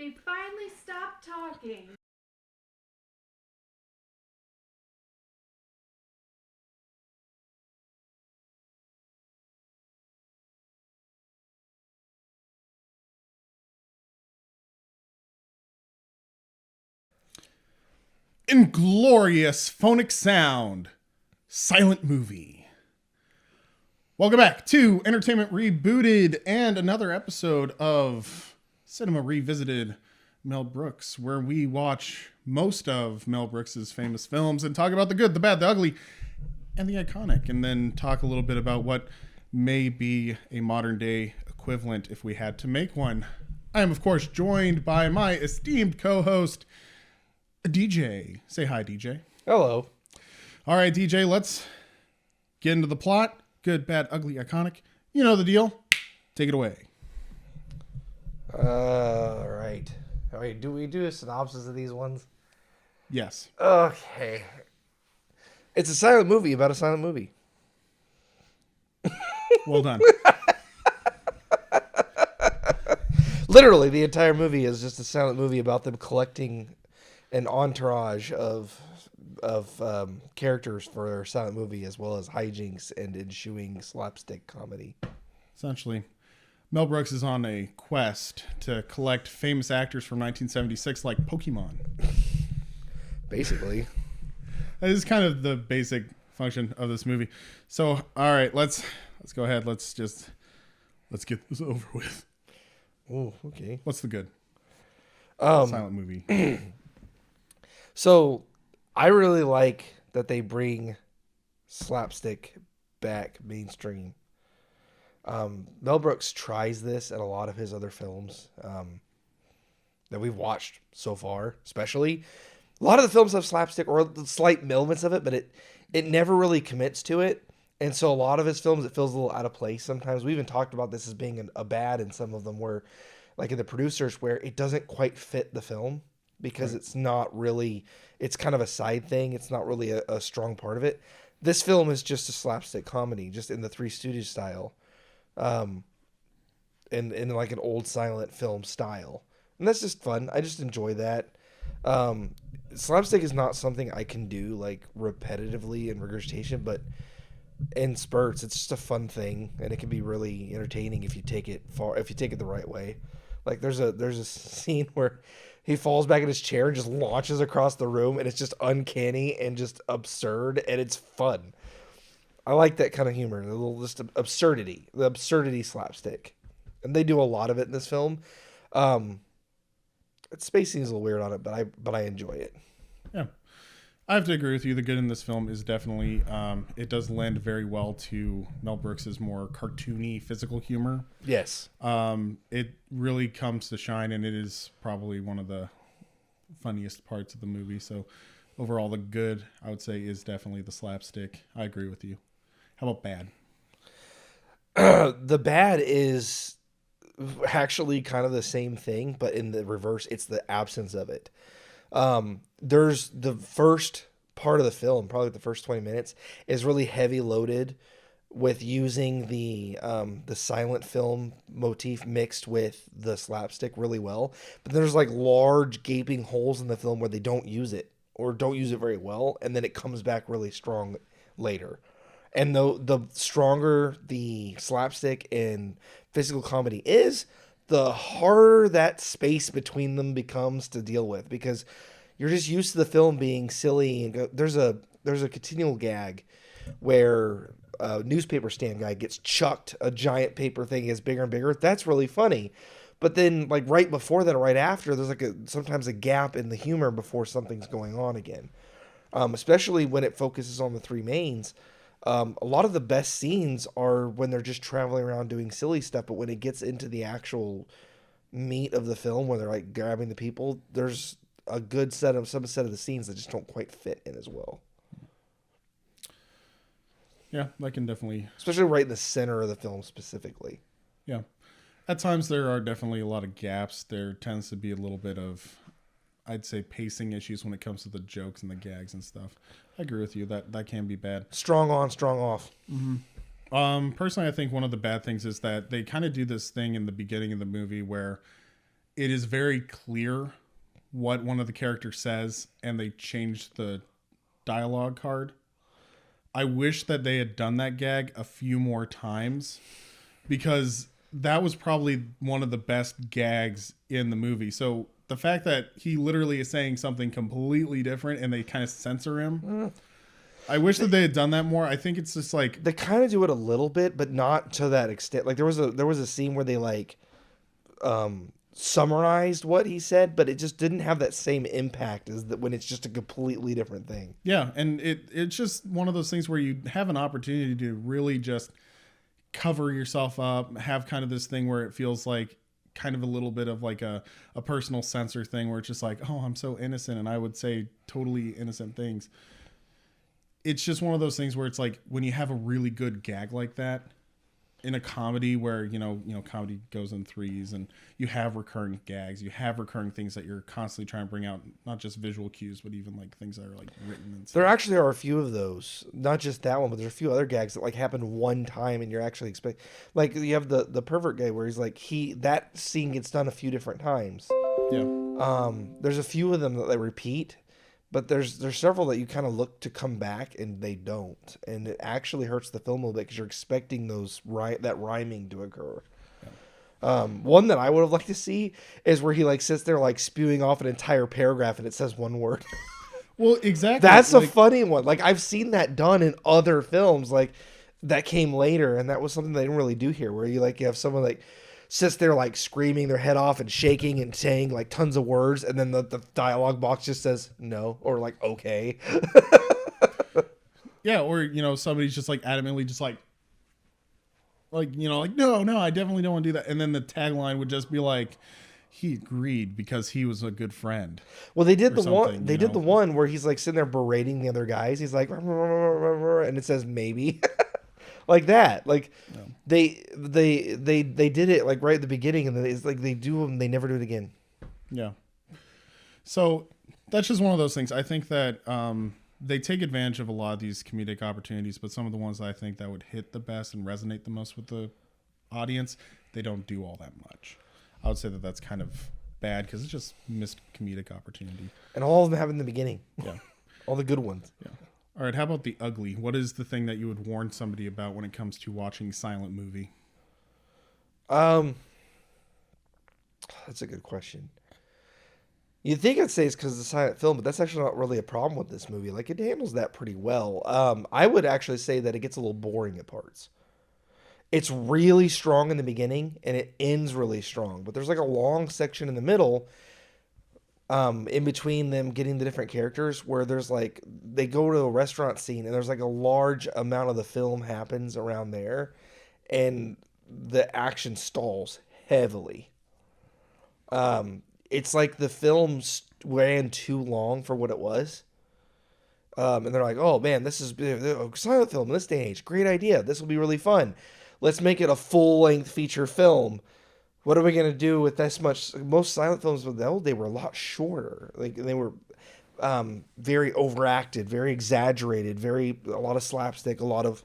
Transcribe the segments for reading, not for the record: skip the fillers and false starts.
They finally stopped talking. Inglorious phonic sound. Silent movie. Welcome back to Entertainment Rebooted and another episode of Cinema Revisited Mel Brooks, where we watch most of Mel Brooks's famous films and talk about the good, the bad, the ugly, and the iconic, and then talk a little bit about what may be a modern day equivalent if we had to make one. I am, of course, joined by my esteemed co-host, DJ. Say hi, DJ. Hello. All right, DJ, let's get into the plot. Good, bad, ugly, iconic. You know the deal. Take it away. All right. Do we do a synopsis of these ones? Yes. Okay. It's a silent movie about a silent movie. Well done. Literally, the entire movie is just a silent movie about them collecting an entourage of characters for their silent movie, as well as hijinks and ensuing slapstick comedy. Essentially, Mel Brooks is on a quest to collect famous actors from 1976 like Pokemon. Basically. That is kind of the basic function of this movie. So, all right, let's go ahead. Let's get this over with. Oh, okay. What's the good? Silent movie. So, I really like that they bring slapstick back mainstream. Mel Brooks tries this in a lot of his other films that we've watched so far, especially. A lot of the films have slapstick or slight elements of it, but it never really commits to it. And so a lot of his films, it feels a little out of place sometimes. We even talked about this as being a bad in some of them where, like in The Producers, where it doesn't quite fit the film because It's not really, it's kind of a side thing. It's not really a strong part of it. This film is just a slapstick comedy, just in the Three Stooges style. In like an old silent film style. And that's just fun. I just enjoy that. Slapstick is not something I can do like repetitively in regurgitation, but in spurts, it's just a fun thing, and it can be really entertaining if you take it the right way. Like there's a scene where he falls back in his chair and just launches across the room, and it's just uncanny and just absurd, and it's fun. I like that kind of humor, the little just the absurdity slapstick, and they do a lot of it in this film. Spacing is a little weird on it, but I enjoy it. Yeah, I have to agree with you. The good in this film is definitely it does lend very well to Mel Brooks's more cartoony physical humor. Yes, it really comes to shine, and it is probably one of the funniest parts of the movie. So overall, the good, I would say, is definitely the slapstick. I agree with you. How about bad? The bad is actually kind of the same thing, but in the reverse, it's the absence of it. There's the first part of the film, probably the first 20 minutes, is really heavy loaded with using the silent film motif mixed with the slapstick really well. But there's like large gaping holes in the film where they don't use it or don't use it very well, and then it comes back really strong later. And the stronger the slapstick and physical comedy is, the harder that space between them becomes to deal with, because you're just used to the film being silly. And there's a continual gag where a newspaper stand guy gets chucked a giant paper thing, gets bigger and bigger. That's really funny. But then, like right before that or right after, there's like sometimes a gap in the humor before something's going on again. Especially when it focuses on the three mains. A lot of the best scenes are when they're just traveling around doing silly stuff, but when it gets into the actual meat of the film, where they're like grabbing the people, there's a good set of the scenes that just don't quite fit in as well. Yeah, that can definitely, especially right in the center of the film specifically. Yeah, at times there are definitely a lot of gaps. There tends to be a little bit of, I'd say, pacing issues when it comes to the jokes and the gags and stuff. I agree with you that can be bad. Strong on, strong off. Mm-hmm. Personally, I think one of the bad things is that they kind of do this thing in the beginning of the movie where it is very clear what one of the characters says, and they changed the dialogue card. I wish that they had done that gag a few more times, because that was probably one of the best gags in the movie. So the fact that he literally is saying something completely different and they kind of censor him, I wish that they had done that more. I think it's just like they kind of do it a little bit, but not to that extent. Like there was a scene where they like summarized what he said, but it just didn't have that same impact as that when it's just a completely different thing. Yeah, and it's just one of those things where you have an opportunity to really just cover yourself up, have kind of this thing where it feels like kind of a little bit of like a personal censor thing where it's just like, oh, I'm so innocent and I would say totally innocent things. It's just one of those things where it's like when you have a really good gag like that in a comedy where, you know, comedy goes in threes and you have recurring gags, you have recurring things that you're constantly trying to bring out, not just visual cues, but even like things that are like written and stuff. There actually are a few of those, not just that one, but there's a few other gags that like happen one time and you're actually expect, like you have the pervert guy where he's like, that scene gets done a few different times. Yeah. There's a few of them that they repeat, but there's several that you kind of look to come back and they don't, and it actually hurts the film a little bit because you're expecting that rhyming to occur. Yeah. One that I would have liked to see is where he like sits there like spewing off an entire paragraph and it says one word. Well, exactly. That's a funny one. Like I've seen that done in other films, like that came later, and that was something they didn't really do here, where you have someone like sits there like screaming their head off and shaking and saying like tons of words, and then the dialogue box just says no or like okay. Yeah, or somebody's just like adamantly just like no, I definitely don't want to do that, and then the tagline would just be like, he agreed because he was a good friend. Well, they did the one. They did the one where he's like sitting there berating the other guys. He's like, and it says maybe. Like that, like no. they did it like right at the beginning, and then it's like they do them, they never do it again. Yeah. So that's just one of those things. I think that they take advantage of a lot of these comedic opportunities, but some of the ones that I think that would hit the best and resonate the most with the audience, they don't do all that much. I would say that that's kind of bad because it's just missed comedic opportunity. And all of them have in the beginning. Yeah. All the good ones. Yeah. All right, how about the ugly? What is the thing that you would warn somebody about when it comes to watching silent movie? That's a good question. You'd think I'd say it's because it's a silent film, but that's actually not really a problem with this movie. Like, it handles that pretty well. I would actually say that it gets a little boring at parts. It's really strong in the beginning, and it ends really strong. But there's like a long section in the middle in between them getting the different characters where there's like they go to a restaurant scene and there's like a large amount of the film happens around there and the action stalls heavily. It's like the film ran too long for what it was. And they're like, oh man, this is a silent film in this day and age. Great idea. This will be really fun. Let's make it a full-length feature film. What are we going to do with this much? Most silent films of the old day were a lot shorter. Like they were very overacted, very exaggerated, a lot of slapstick, a lot of,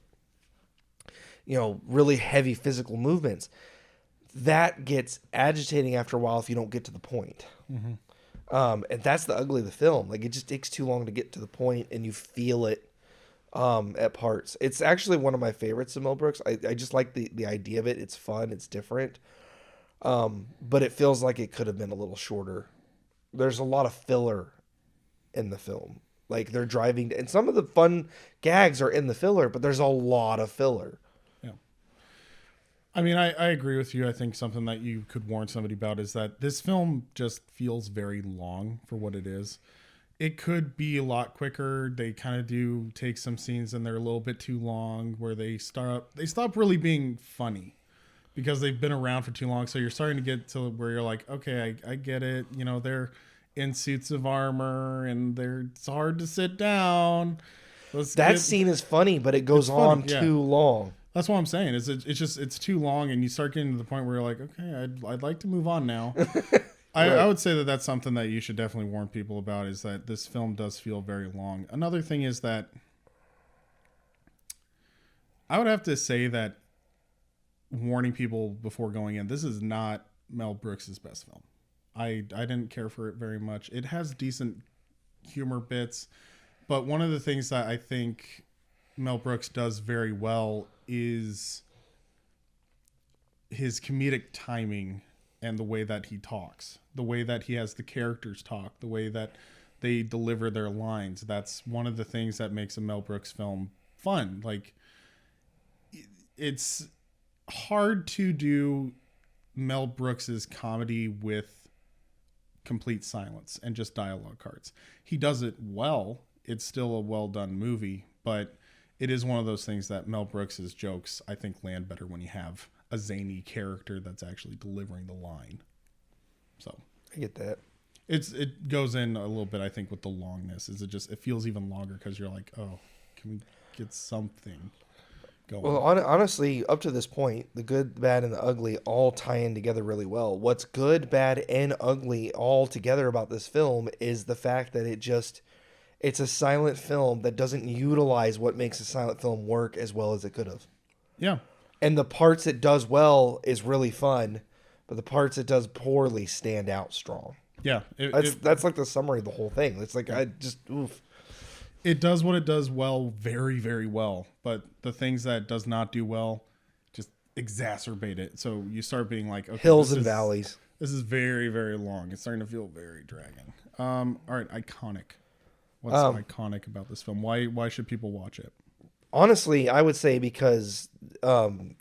really heavy physical movements. That gets agitating after a while if you don't get to the point. Mm-hmm. And that's the ugly of the film. Like it just takes too long to get to the point and you feel it at parts. It's actually one of my favorites of Mel Brooks. I just like the idea of it. It's fun. It's different. But it feels like it could have been a little shorter. There's a lot of filler in the film. Like they're driving, and some of the fun gags are in the filler, but there's a lot of filler. Yeah. I mean, I agree with you. I think something that you could warn somebody about is that this film just feels very long for what it is. It could be a lot quicker. They kind of do take some scenes and they're a little bit too long where they stop really being funny. Because they've been around for too long, so you're starting to get to where you're like, okay, I get it. They're in suits of armor, and it's hard to sit down. That scene is funny, but it goes on too long. That's what I'm saying. It's too long, and you start getting to the point where you're like, okay, I'd like to move on now. I would say that that's something that you should definitely warn people about, is that this film does feel very long. Another thing is that I would have to say that warning people before going in, this is not Mel Brooks' best film. I didn't care for it very much. It has decent humor bits, but one of the things that I think Mel Brooks does very well is his comedic timing and the way that he talks, the way that he has the characters talk, the way that they deliver their lines. That's one of the things that makes a Mel Brooks film fun. Like, it's hard to do Mel Brooks's comedy with complete silence and just dialogue cards. He does it well. It's still a well done movie, but it is one of those things that Mel Brooks's jokes, I think, land better when you have a zany character that's actually delivering the line. So I get that. It goes in a little bit, I think, with the longness. It feels even longer because you're like, oh, can we get something going? Well, honestly, up to this point, the good, bad, and the ugly all tie in together really well. What's good, bad, and ugly all together about this film is the fact that it's a silent film that doesn't utilize what makes a silent film work as well as it could have. Yeah. And the parts it does well is really fun, but the parts it does poorly stand out strong. Yeah. That's like the summary of the whole thing. It's like, oof. It does what it does well, very, very well. But the things that it does not do well just exacerbate it. So you start being like, okay, Hills and valleys. This is very, very long. It's starting to feel very dragging. All right, iconic. What's iconic about this film? Why should people watch it? Honestly, I would say because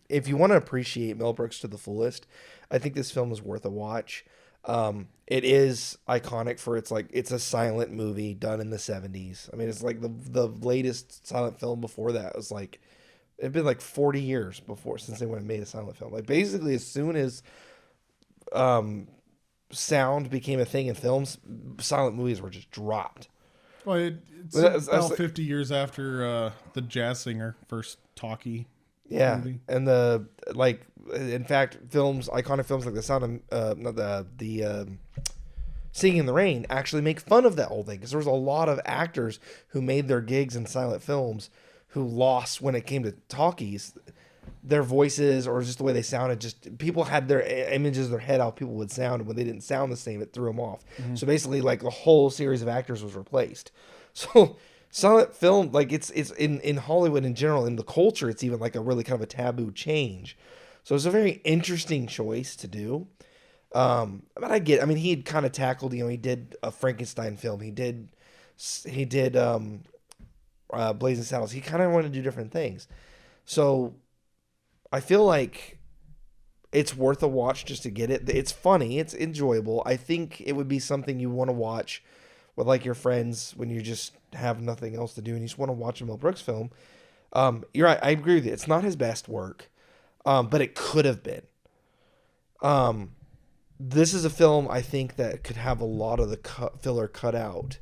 if you want to appreciate Mel Brooks to the fullest, I think this film is worth a watch. It is iconic for it's a silent movie done in the 70s. I mean, it's like the latest silent film before that was like, it'd been like 40 years since they went and made a silent film. Like basically as soon as sound became a thing in films, silent movies were just dropped. Well, it's about 50 years after the Jazz Singer first talkie. Yeah, movie. And in fact, iconic films like the Singing in the Rain actually make fun of that whole thing because there was a lot of actors who made their gigs in silent films who lost when it came to talkies. Their voices or just the way they sounded, just people had their images in their head how people would sound, and when they didn't sound the same, it threw them off. Mm-hmm. So basically, like the whole series of actors was replaced. So silent film, like it's in Hollywood in general, in the culture, it's even like a really kind of a taboo change. So it's a very interesting choice to do. But I mean, he had kind of tackled, he did a Frankenstein film, he did Blazing Saddles. He kind of wanted to do different things. So I feel like it's worth a watch just to get it. It's funny. It's enjoyable. I think it would be something you want to watch with like your friends when you just have nothing else to do and you just want to watch a Mel Brooks film. You're right. I agree with you. It's not his best work, but it could have been. This is a film I think that could have a lot of the filler cut out.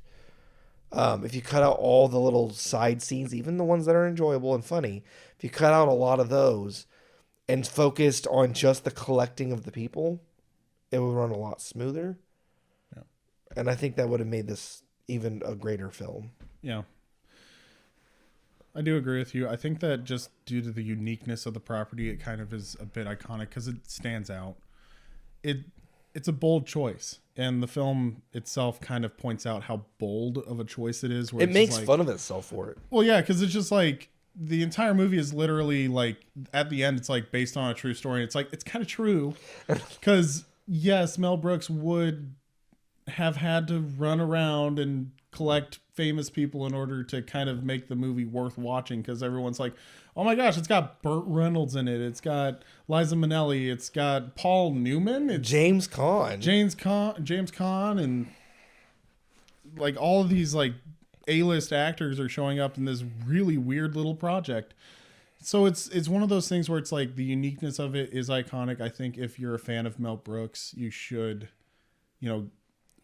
If you cut out all the little side scenes, even the ones that are enjoyable and funny, if you cut out a lot of those and focused on just the collecting of the people, it would run a lot smoother. Yeah. And I think that would have made this even a greater film. Yeah. I do agree with you. I think that just due to the uniqueness of the property, it kind of is a bit iconic because it stands out. It's a bold choice, and the film itself kind of points out how bold of a choice it is. It makes fun of itself for it. Well, yeah, because it's just like the entire movie is literally like at the end, it's like based on a true story. It's like it's kind of true because yes, Mel Brooks would have had to run around and collect famous people in order to kind of make the movie worth watching because everyone's like, oh my gosh, it's got Burt Reynolds in it, it's got Liza Minnelli, it's got Paul Newman, it's James Caan, and like all of these like A-list actors are showing up in this really weird little project. So it's one of those things where it's like the uniqueness of it is iconic. I think if you're a fan of Mel Brooks, you should,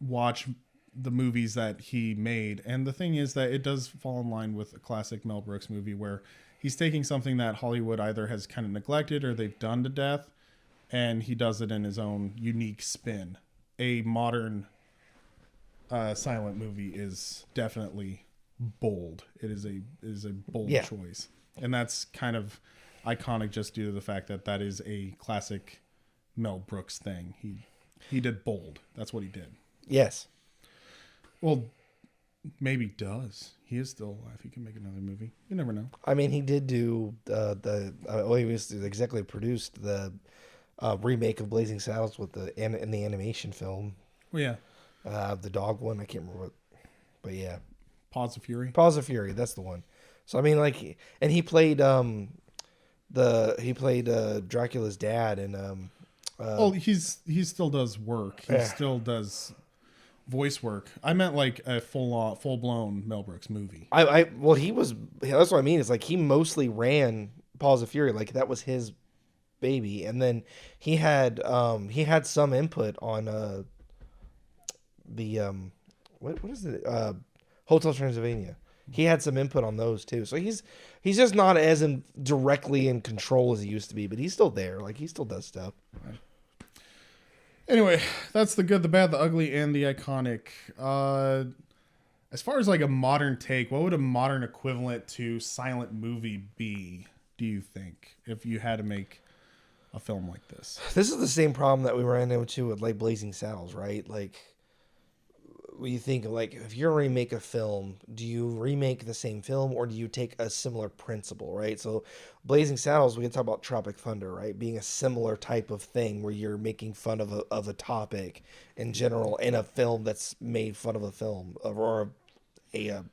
watch the movies that he made. And the thing is that it does fall in line with a classic Mel Brooks movie where he's taking something that Hollywood either has kind of neglected or they've done to death, and he does it in his own unique spin. A modern silent movie is definitely bold. It is a bold choice. And that's kind of iconic just due to the fact that is a classic Mel Brooks thing. He did Bold. That's what he did. Yes. Well, maybe does. He is still alive. He can make another movie. You never know. I mean, he did do he was executive produced the remake of Blazing Saddles with in the animation film. Well, yeah. The dog one, I can't remember what, but yeah. Paws of Fury. Paws of Fury, that's the one. So I mean, like, and he played Dracula's dad, and he still does work. He still does voice work. I meant like a full blown Mel Brooks movie. Well, that's what I mean. It's like he mostly ran Paws of Fury, like that was his baby, and then he had some input on what is it, Hotel Transylvania. He had some input on those too. So he's just not as directly in control as he used to be, but he's still there. Like, he still does stuff. Right. Anyway, that's the good, the bad, the ugly, and the iconic. As far as like a modern take, what would a modern equivalent to silent movie be, do you think, if you had to make a film like this? This is the same problem that we ran into with like Blazing Saddles, right? Like, when you think of, like, if you're remake a film, do you remake the same film or do you take a similar principle, right? So Blazing Saddles, we can talk about Tropic Thunder, right? Being a similar type of thing where you're making fun of a topic in general in a film that's made fun of a film or a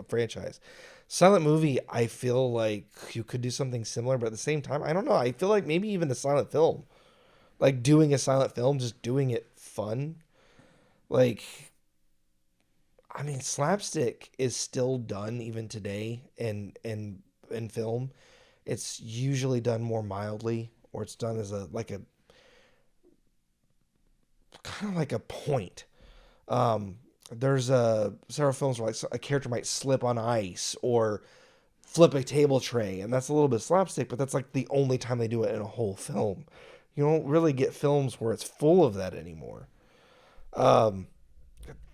franchise. Silent movie, I feel like you could do something similar, but at the same time, I don't know. I feel like maybe even a silent film, like doing a silent film, just doing it fun. Like, I mean, slapstick is still done even today in film. It's usually done more mildly, or it's done as a kind of like a point. There's several films where like a character might slip on ice or flip a table tray, and that's a little bit slapstick, but that's like the only time they do it in a whole film. You don't really get films where it's full of that anymore.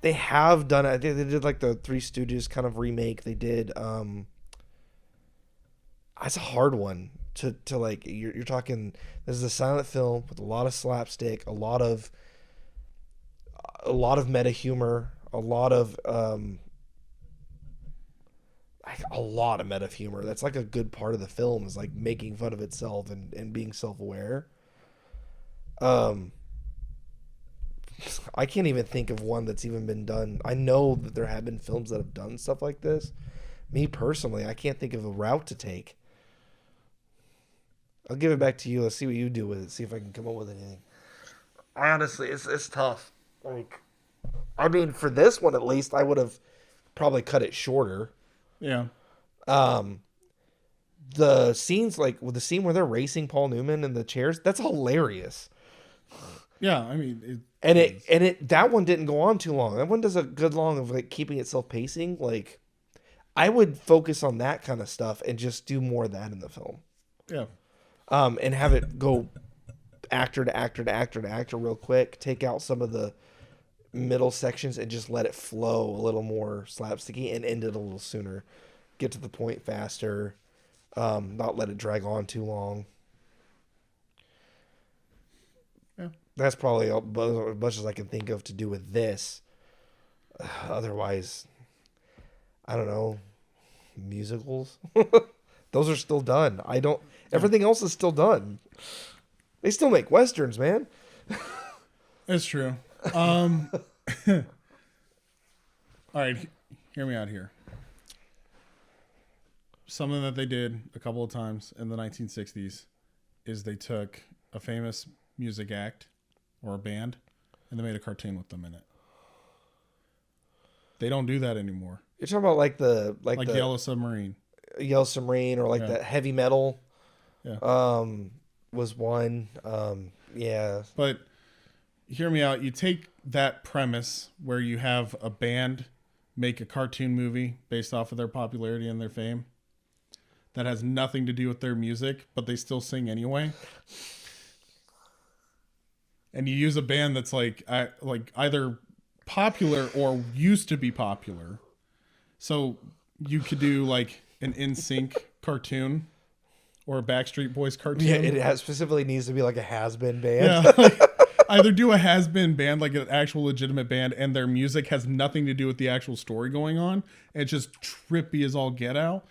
They have done it. They did like the Three Stooges kind of remake. They did. It's a hard one to like. You're talking. This is a silent film with a lot of slapstick, a lot of meta humor, a lot of meta humor. That's like a good part of the film, is like making fun of itself and being self-aware. I can't even think of one that's even been done. I know that there have been films that have done stuff like this. Me personally, I can't think of a route to take. I'll give it back to you. Let's see what you do with it. See if I can come up with anything. Honestly, it's tough. Like, I mean, for this one at least, I would have probably cut it shorter. Yeah. The scenes, like with the scene where they're racing Paul Newman in the chairs, that's hilarious. Yeah, I mean, that one didn't go on too long. That one does a good long of like keeping itself pacing. Like, I would focus on that kind of stuff and just do more of that in the film. Yeah. And have it go actor to actor to actor to actor real quick. Take out some of the middle sections and just let it flow a little more slapsticky and end it a little sooner. Get to the point faster. Not let it drag on too long. Yeah. That's probably as much as I can think of to do with this. Otherwise, I don't know. Musicals? Those are still done. Everything else is still done. They still make Westerns, man. It's true. All right, hear me out here. Something that they did a couple of times in the 1960s is they took a famous music act or a band and they made a cartoon with them in it. They don't do that anymore. You're talking about like the Yellow Submarine. Yellow Submarine, or like that Heavy Metal. Yeah. Was one. Yeah. But hear me out. You take that premise where you have a band make a cartoon movie based off of their popularity and their fame that has nothing to do with their music, but they still sing anyway. And you use a band that's like either popular or used to be popular. So you could do like an NSYNC cartoon or a Backstreet Boys cartoon. Yeah, it specifically needs to be like a has-been band. Yeah, Either do a has-been band, like an actual legitimate band, and their music has nothing to do with the actual story going on. It's just trippy as all get out.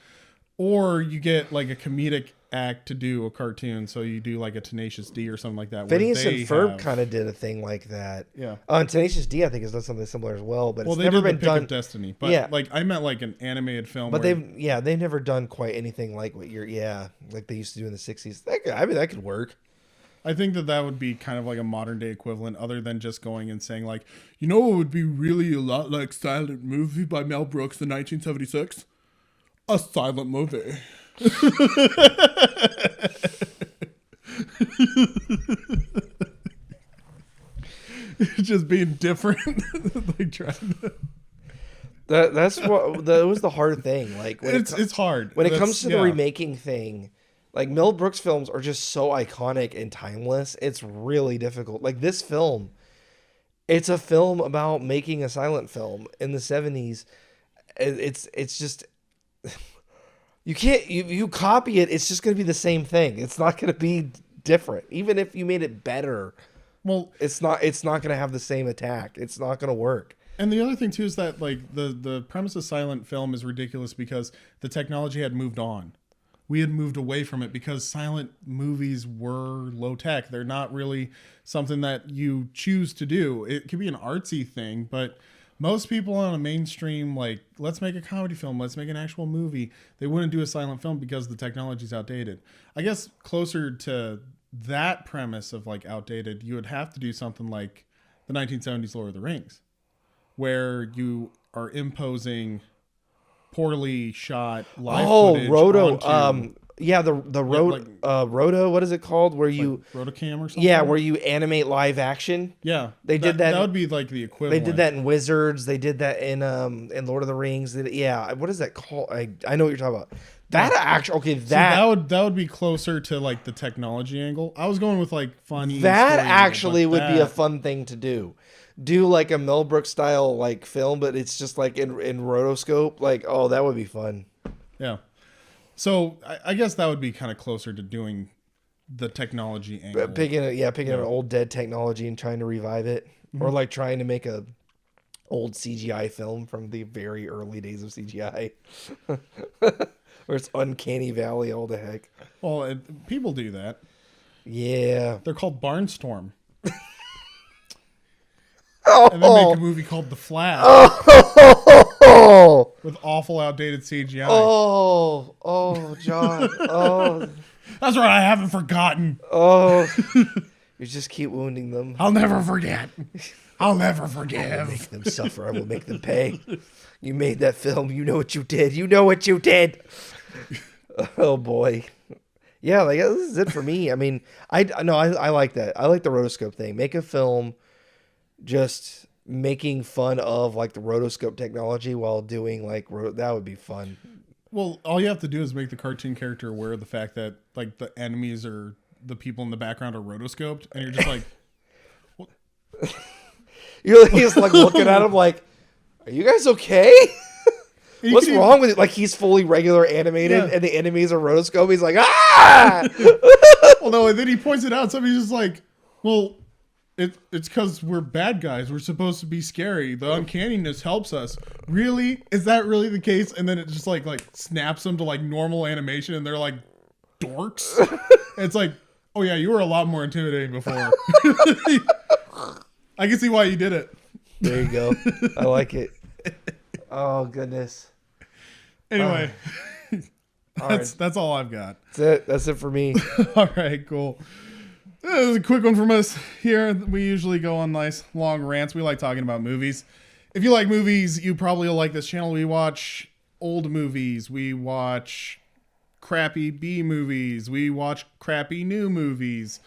Or you get like a comedic act to do a cartoon. So you do like a Tenacious D or something like that. Phineas and Ferb kind of did a thing like that. Yeah. And Tenacious D, I think, has done something similar as well. But it's they never did been the Pick done. of Destiny. But like I meant like an animated film. But they've never done quite anything like what like they used to do in the 60s. That could work. I think that would be kind of like a modern day equivalent, other than just going and saying like, you know, it would be really a lot like Silent Movie by Mel Brooks in 1976. A silent movie. Just being different. Like trying to... That was the hard thing. Like it's hard when it comes to the remaking thing. Like Mel Brooks films are just so iconic and timeless. It's really difficult. Like this film, it's a film about making a silent film in the 70s. It's just you copy it, it's just going to be the same thing. It's not going to be different. Even if you made it better, well, it's not going to have the same attack. It's not going to work. And the other thing too is that like the premise of silent film is ridiculous because the technology had moved on. We had moved away from it because silent movies were low tech. They're not really something that you choose to do. It could be an artsy thing, but most people on a mainstream, like, let's make a comedy film, let's make an actual movie, they wouldn't do a silent film because the technology's outdated. I guess closer to that premise of like outdated, you would have to do something like the 1970s Lord of the Rings, where you are imposing poorly shot live footage Roto onto, Roto, what is it called, where you Rotocam or something, where you animate live action. They did that. That would be like the equivalent. They did that in Wizards, they did that in Lord of the Rings. What is that called? I know what you're talking about. That would be closer to like the technology angle. I was going with like funny. That actually would be a fun thing to do. Do like a Mel Brooks style like film, but it's just like in rotoscope. Like, oh, that would be fun. Yeah. So I guess that would be kind of closer to doing the technology angle. Picking up an old dead technology and trying to revive it, or like trying to make a old CGI film from the very early days of CGI, where it's uncanny valley all the heck. Well, people do that. Yeah, they're called Barnstorm. Oh. And then make a movie called The Flash. Oh. With awful, outdated CGI. Oh, John. Oh. That's right, I haven't forgotten. Oh. You just keep wounding them. I'll never forget. I'll never forgive. I will make them suffer. I will make them pay. You made that film. You know what you did. You know what you did. Oh, boy. Yeah, like this is it for me. I mean, I like that. I like the rotoscope thing. Make a film just making fun of like the rotoscope technology while doing like that would be fun. Well, all you have to do is make the cartoon character aware of the fact that like the enemies or the people in the background are rotoscoped, and you're just like, what? You're just like looking at him like, are you guys okay? What's wrong with it? Like he's fully regular animated and the enemies are rotoscope. He's like, ah! Well, no, and then he points it out. Somebody's just like, well, it's because we're bad guys. We're supposed to be scary. The uncanniness helps us. Really? Is that really the case? And then it just like snaps them to like normal animation, and they're like dorks. It's like, oh yeah, you were a lot more intimidating before. I can see why you did it. There you go. I like it. Oh goodness. Anyway, that's all I've got. That's it for me. All right, cool. This is a quick one from us here. We usually go on nice long rants. We like talking about movies. If you like movies, you probably will like this channel. We watch old movies. We watch crappy B movies. We watch crappy new movies.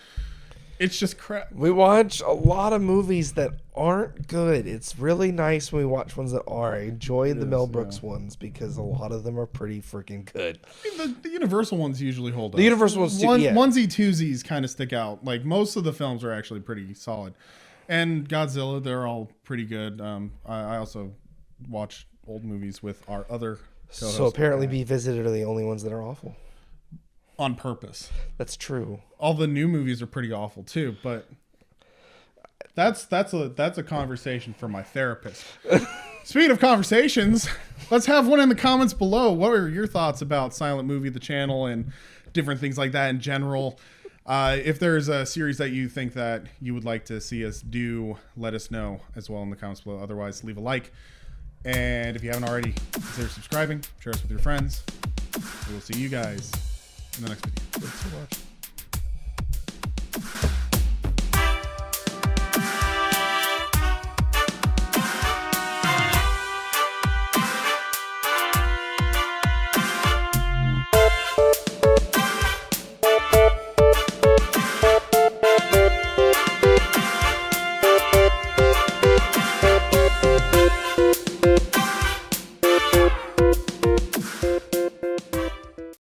It's just crap. We watch a lot of movies that aren't good. It's really nice when we watch ones that are. I enjoy the Mel Brooks ones because a lot of them are pretty freaking good. I mean, the Universal ones usually hold up. The Universal ones too, Onesie twosies kind of stick out. Like most of the films are actually pretty solid. And Godzilla, they're all pretty good. I also watch old movies with our other co-hosts. So apparently ReVisited are the only ones that are awful. On purpose. That's true. All the new movies are pretty awful too, but That's a conversation for my therapist. Speaking of conversations, let's have one in the comments below. What are your thoughts about Silent Movie, the channel, and different things like that in general? If there's a series that you think that you would like to see us do, let us know as well in the comments below. Otherwise, leave a like. And if you haven't already, consider subscribing. Share us with your friends. We will see you guys in the next video. Thanks so much.